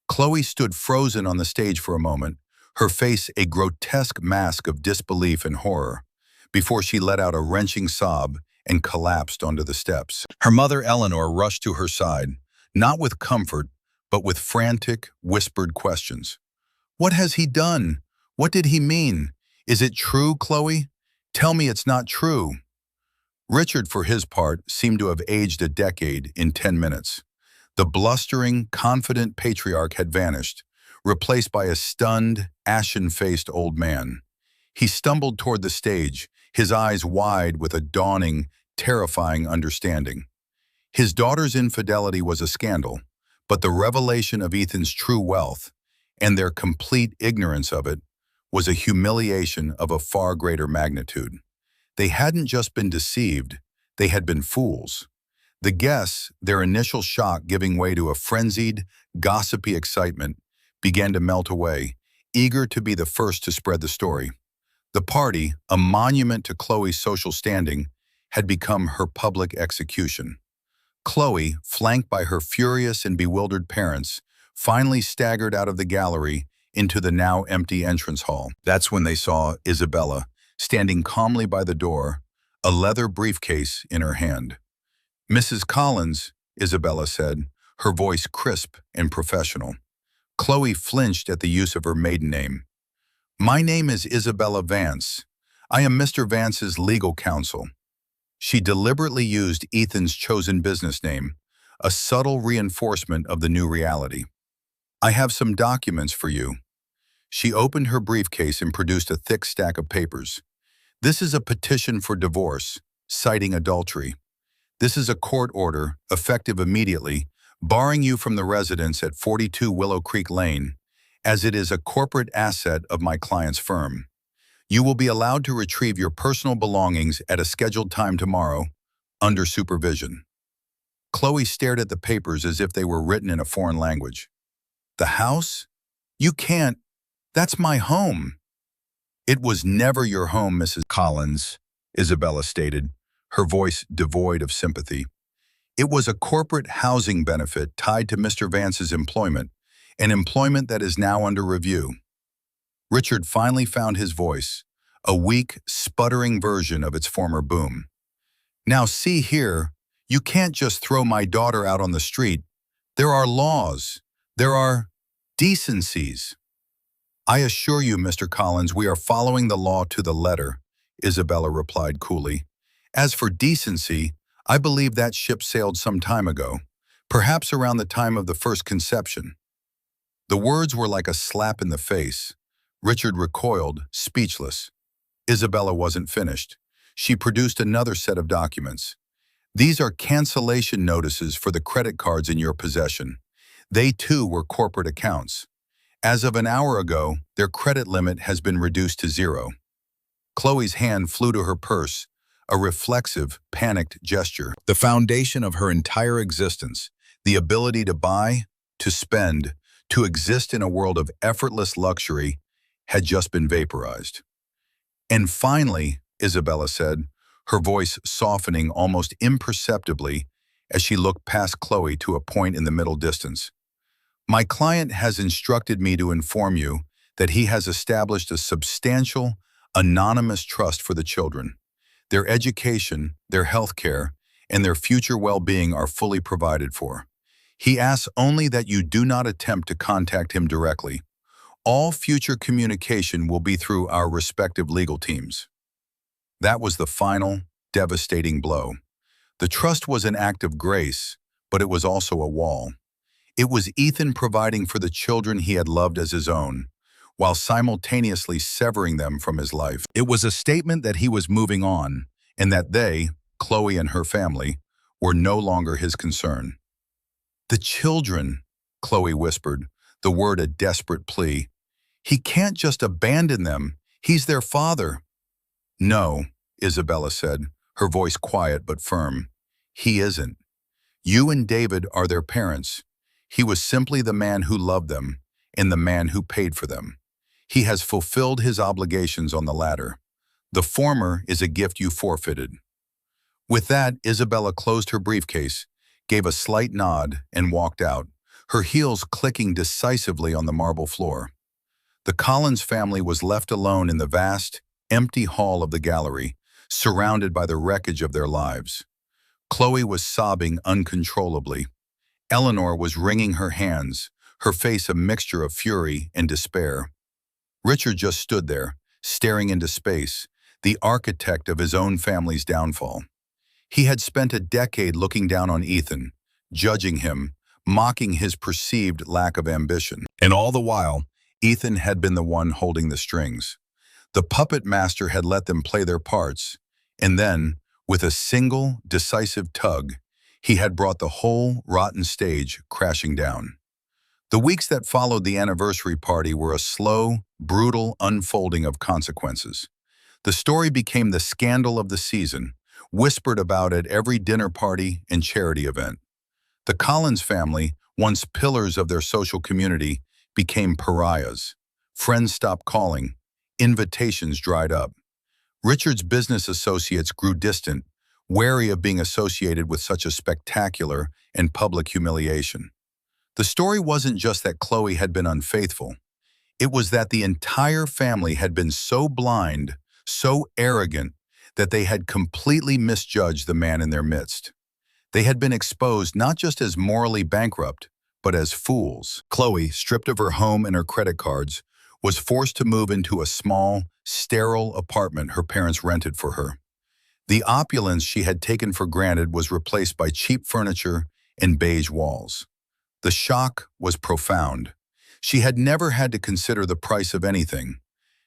Chloe stood frozen on the stage for a moment, her face a grotesque mask of disbelief and horror, before she let out a wrenching sob and collapsed onto the steps. Her mother, Eleanor, rushed to her side, not with comfort, but with frantic, whispered questions. "What has he done? What did he mean? Is it true, Chloe? Tell me it's not true." Richard, for his part, seemed to have aged a decade in 10 minutes. The blustering, confident patriarch had vanished, replaced by a stunned, ashen-faced old man. He stumbled toward the stage, his eyes wide with a dawning, terrifying understanding. His daughter's infidelity was a scandal, but the revelation of Ethan's true wealth, and their complete ignorance of it, was a humiliation of a far greater magnitude. They hadn't just been deceived, they had been fools. The guests, their initial shock giving way to a frenzied, gossipy excitement, began to melt away, eager to be the first to spread the story. The party, a monument to Chloe's social standing, had become her public execution. Chloe, flanked by her furious and bewildered parents, finally staggered out of the gallery into the now empty entrance hall. That's when they saw Isabella, standing calmly by the door, a leather briefcase in her hand. "Mrs. Collins," Isabella said, her voice crisp and professional. Chloe flinched at the use of her maiden name. "My name is Isabella Vance. I am Mr. Vance's legal counsel." She deliberately used Ethan's chosen business name, a subtle reinforcement of the new reality. "I have some documents for you." She opened her briefcase and produced a thick stack of papers. "This is a petition for divorce, citing adultery. This is a court order, effective immediately, barring you from the residence at 42 Willow Creek Lane, as it is a corporate asset of my client's firm. You will be allowed to retrieve your personal belongings at a scheduled time tomorrow, under supervision." Chloe stared at the papers as if they were written in a foreign language. "The house? You can't. That's my home." "It was never your home, Mrs. Collins," Isabella stated, her voice devoid of sympathy. "It was a corporate housing benefit tied to Mr. Vance's employment, an employment that is now under review." Richard finally found his voice, a weak, sputtering version of its former boom. "Now see here, you can't just throw my daughter out on the street. There are laws. There are decencies." "I assure you, Mr. Collins, we are following the law to the letter," Isabella replied coolly. "As for decency, I believe that ship sailed some time ago, perhaps around the time of the first conception." The words were like a slap in the face. Richard recoiled, speechless. Isabella wasn't finished. She produced another set of documents. "These are cancellation notices for the credit cards in your possession. They too were corporate accounts. As of an hour ago, their credit limit has been reduced to 0. Chloe's hand flew to her purse, a reflexive, panicked gesture. The foundation of her entire existence, the ability to buy, to spend, to exist in a world of effortless luxury, had just been vaporized. "And finally," Isabella said, her voice softening almost imperceptibly as she looked past Chloe to a point in the middle distance, "my client has instructed me to inform you that he has established a substantial, anonymous trust for the children. Their education, their health care, and their future well-being are fully provided for. He asks only that you do not attempt to contact him directly. All future communication will be through our respective legal teams." That was the final, devastating blow. The trust was an act of grace, but it was also a wall. It was Ethan providing for the children he had loved as his own, while simultaneously severing them from his life. It was a statement that he was moving on, and that they, Chloe and her family, were no longer his concern. "The children," Chloe whispered, the word a desperate plea. "He can't just abandon them. He's their father." "No," Isabella said, her voice quiet but firm. "He isn't. You and David are their parents. He was simply the man who loved them and the man who paid for them. He has fulfilled his obligations on the latter. The former is a gift you forfeited." With that, Isabella closed her briefcase, gave a slight nod, and walked out, her heels clicking decisively on the marble floor. The Collins family was left alone in the vast, empty hall of the gallery, surrounded by the wreckage of their lives. Chloe was sobbing uncontrollably. Eleanor was wringing her hands, her face a mixture of fury and despair. Richard just stood there, staring into space, the architect of his own family's downfall. He had spent a decade looking down on Ethan, judging him, mocking his perceived lack of ambition. And all the while, Ethan had been the one holding the strings. The puppet master had let them play their parts, and then, with a single, decisive tug, he had brought the whole rotten stage crashing down. The weeks that followed the anniversary party were a slow, brutal unfolding of consequences. The story became the scandal of the season, whispered about at every dinner party and charity event. The Collins family, once pillars of their social community, became pariahs. Friends stopped calling. Invitations dried up. Richard's business associates grew distant, wary of being associated with such a spectacular and public humiliation. The story wasn't just that Chloe had been unfaithful. It was that the entire family had been so blind, so arrogant, that they had completely misjudged the man in their midst. They had been exposed not just as morally bankrupt, but as fools. Chloe, stripped of her home and her credit cards, was forced to move into a small, sterile apartment her parents rented for her. The opulence she had taken for granted was replaced by cheap furniture and beige walls. The shock was profound. She had never had to consider the price of anything.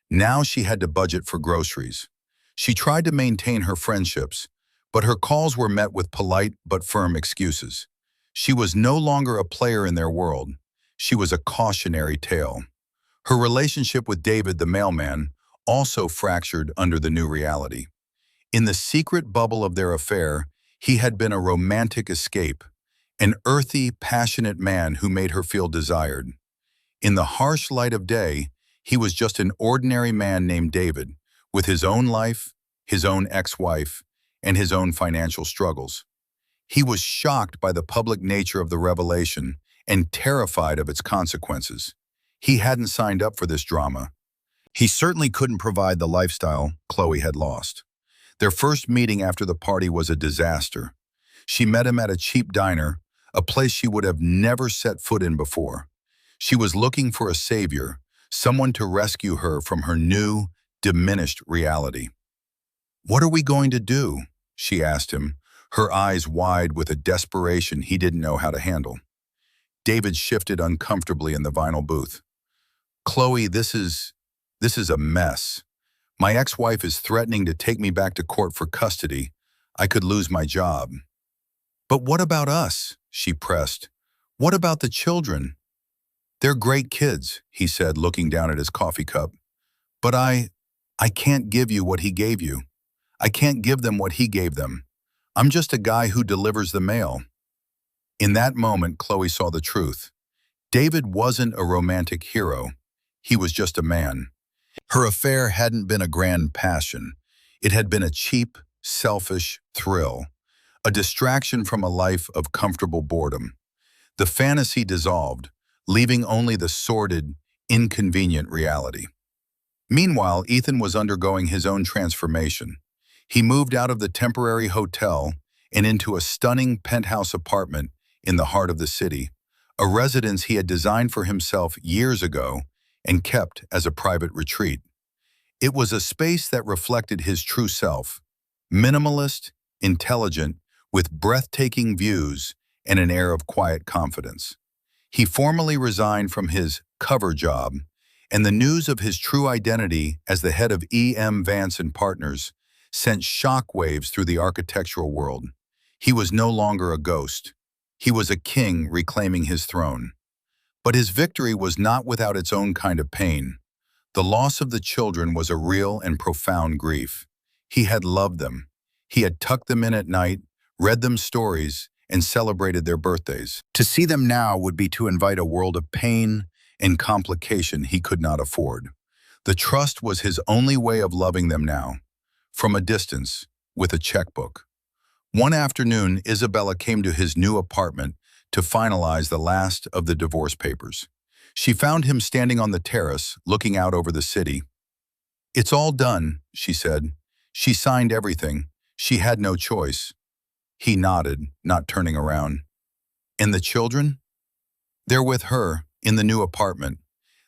Now she had to budget for groceries. She tried to maintain her friendships, but her calls were met with polite but firm excuses. She was no longer a player in their world. She was a cautionary tale. Her relationship with David, the mailman, also fractured under the new reality. In the secret bubble of their affair, he had been a romantic escape, an earthy, passionate man who made her feel desired. In the harsh light of day, he was just an ordinary man named David, with his own life, his own ex-wife, and his own financial struggles. He was shocked by the public nature of the revelation and terrified of its consequences. He hadn't signed up for this drama. He certainly couldn't provide the lifestyle Chloe had lost. Their first meeting after the party was a disaster. She met him at a cheap diner, a place she would have never set foot in before. She was looking for a savior, someone to rescue her from her new, diminished reality. "What are we going to do?" she asked him, her eyes wide with a desperation he didn't know how to handle. David shifted uncomfortably in the vinyl booth. "Chloe, this is a mess. My ex-wife is threatening to take me back to court for custody. I could lose my job." "But what about us?" she pressed. "What about the children?" "They're great kids," he said, looking down at his coffee cup. "But I can't give you what he gave you. I can't give them what he gave them. I'm just a guy who delivers the mail." In that moment, Chloe saw the truth. David wasn't a romantic hero. He was just a man. Her affair hadn't been a grand passion. It had been a cheap, selfish thrill, a distraction from a life of comfortable boredom. The fantasy dissolved, leaving only the sordid, inconvenient reality. Meanwhile, Ethan was undergoing his own transformation. He moved out of the temporary hotel and into a stunning penthouse apartment in the heart of the city, a residence he had designed for himself years ago and kept as a private retreat. It was a space that reflected his true self, minimalist, intelligent, with breathtaking views and an air of quiet confidence. He formally resigned from his cover job and the news of his true identity as the head of E.M. Vance and Partners sent shockwaves through the architectural world. He was no longer a ghost. He was a king reclaiming his throne. But his victory was not without its own kind of pain. The loss of the children was a real and profound grief. He had loved them. He had tucked them in at night, read them stories, and celebrated their birthdays. To see them now would be to invite a world of pain and complication he could not afford. The trust was his only way of loving them now, from a distance, with a checkbook. One afternoon, Isabella came to his new apartment to finalize the last of the divorce papers. She found him standing on the terrace, looking out over the city. "It's all done," she said. "She signed everything. She had no choice." He nodded, not turning around. "And the children?" "They're with her, in the new apartment.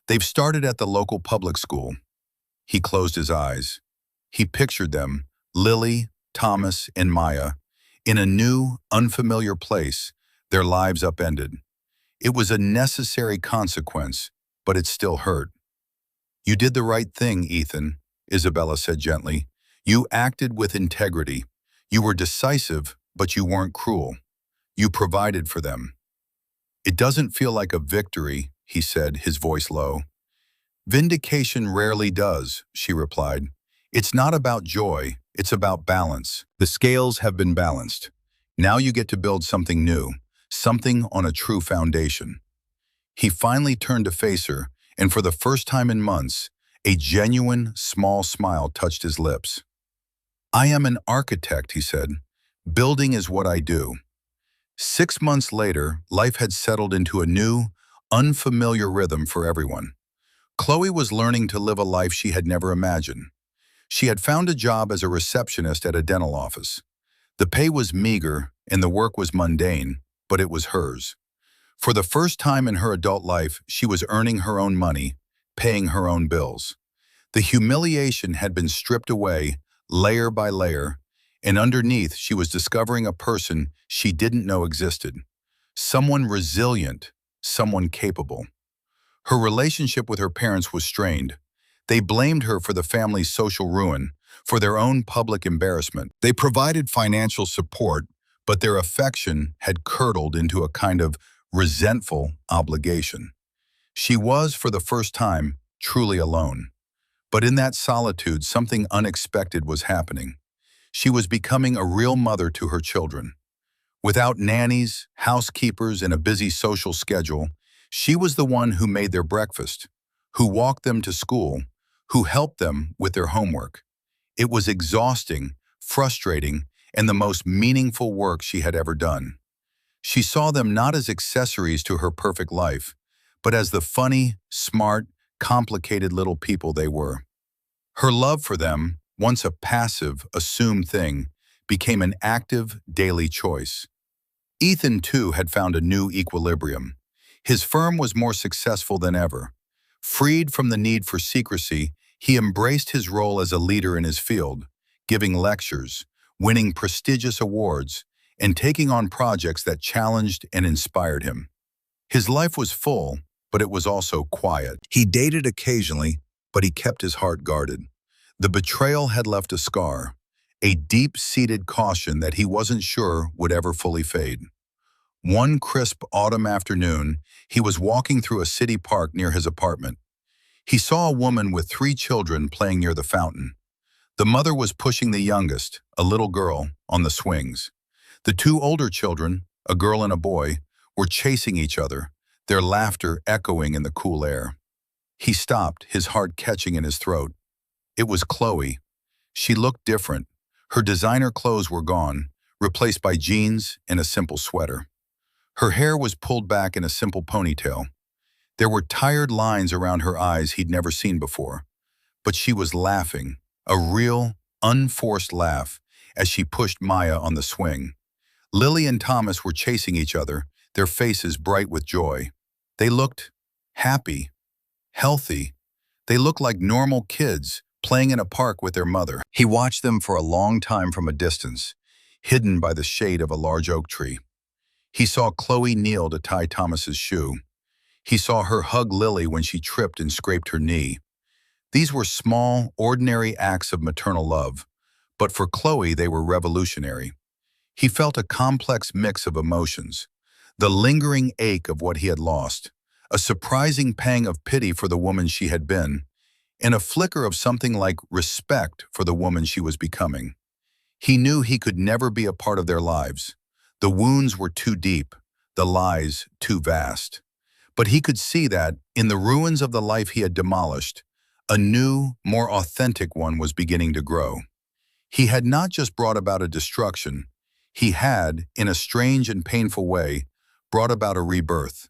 They've started at the local public school." He closed his eyes. He pictured them, Lily, Thomas, and Maya, in a new, unfamiliar place, their lives upended. It was a necessary consequence, but it still hurt. "You did the right thing, Ethan," Isabella said gently. "You acted with integrity. You were decisive, but you weren't cruel. You provided for them." "It doesn't feel like a victory," he said, his voice low. "Vindication rarely does," she replied. "It's not about joy, it's about balance. The scales have been balanced. Now you get to build something new, something on a true foundation." He finally turned to face her, and for the first time in months, a genuine, small smile touched his lips. "I am an architect," he said. "Building is what I do." 6 months later, life had settled into a new, unfamiliar rhythm for everyone. Chloe was learning to live a life she had never imagined. She had found a job as a receptionist at a dental office. The pay was meager and the work was mundane, but it was hers. For the first time in her adult life, she was earning her own money, paying her own bills. The humiliation had been stripped away, layer by layer, and underneath she was discovering a person she didn't know existed. Someone resilient, someone capable. Her relationship with her parents was strained. They blamed her for the family's social ruin, for their own public embarrassment. They provided financial support, but their affection had curdled into a kind of resentful obligation. She was, for the first time, truly alone. But in that solitude, something unexpected was happening. She was becoming a real mother to her children. Without nannies, housekeepers, and a busy social schedule, she was the one who made their breakfast, who walked them to school, who helped them with their homework. It was exhausting, frustrating, and the most meaningful work she had ever done. She saw them not as accessories to her perfect life, but as the funny, smart, complicated little people they were. Her love for them, once a passive, assumed thing, became an active, daily choice. Ethan, too, had found a new equilibrium. His firm was more successful than ever. Freed from the need for secrecy, he embraced his role as a leader in his field, giving lectures, winning prestigious awards, and taking on projects that challenged and inspired him. His life was full, but it was also quiet. He dated occasionally, but he kept his heart guarded. The betrayal had left a scar, a deep-seated caution that he wasn't sure would ever fully fade. One crisp autumn afternoon, he was walking through a city park near his apartment. He saw a woman with 3 children playing near the fountain. The mother was pushing the youngest, a little girl, on the swings. The 2 older children, a girl and a boy, were chasing each other, their laughter echoing in the cool air. He stopped, his heart catching in his throat. It was Chloe. She looked different. Her designer clothes were gone, replaced by jeans and a simple sweater. Her hair was pulled back in a simple ponytail. There were tired lines around her eyes he'd never seen before. But she was laughing, a real, unforced laugh, as she pushed Maya on the swing. Lily and Thomas were chasing each other, their faces bright with joy. They looked happy, healthy. They looked like normal kids, playing in a park with their mother. He watched them for a long time from a distance, hidden by the shade of a large oak tree. He saw Chloe kneel to tie Thomas's shoe. He saw her hug Lily when she tripped and scraped her knee. These were small, ordinary acts of maternal love, but for Chloe they were revolutionary. He felt a complex mix of emotions, the lingering ache of what he had lost, a surprising pang of pity for the woman she had been, and a flicker of something like respect for the woman she was becoming. He knew he could never be a part of their lives. The wounds were too deep, the lies too vast. But he could see that, in the ruins of the life he had demolished, a new, more authentic one was beginning to grow. He had not just brought about a destruction, he had, in a strange and painful way, brought about a rebirth.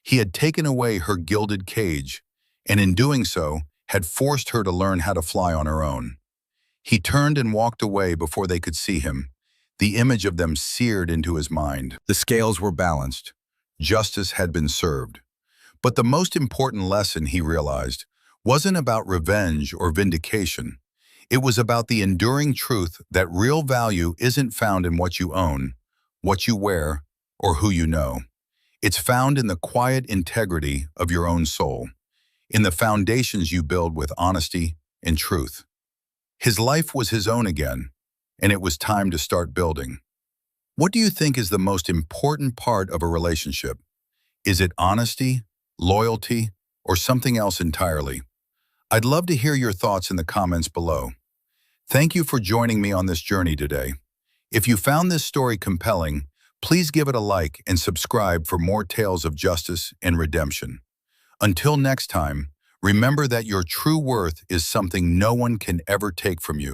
He had taken away her gilded cage, and in doing so, had forced her to learn how to fly on her own. He turned and walked away before they could see him, the image of them seared into his mind. The scales were balanced. Justice had been served. But the most important lesson, he realized, wasn't about revenge or vindication. It was about the enduring truth that real value isn't found in what you own, what you wear, or who you know. It's found in the quiet integrity of your own soul, in the foundations you build with honesty and truth. His life was his own again, and it was time to start building. What do you think is the most important part of a relationship? Is it honesty, loyalty, or something else entirely? I'd love to hear your thoughts in the comments below. Thank you for joining me on this journey today. If you found this story compelling, please give it a like and subscribe for more tales of justice and redemption. Until next time, remember that your true worth is something no one can ever take from you.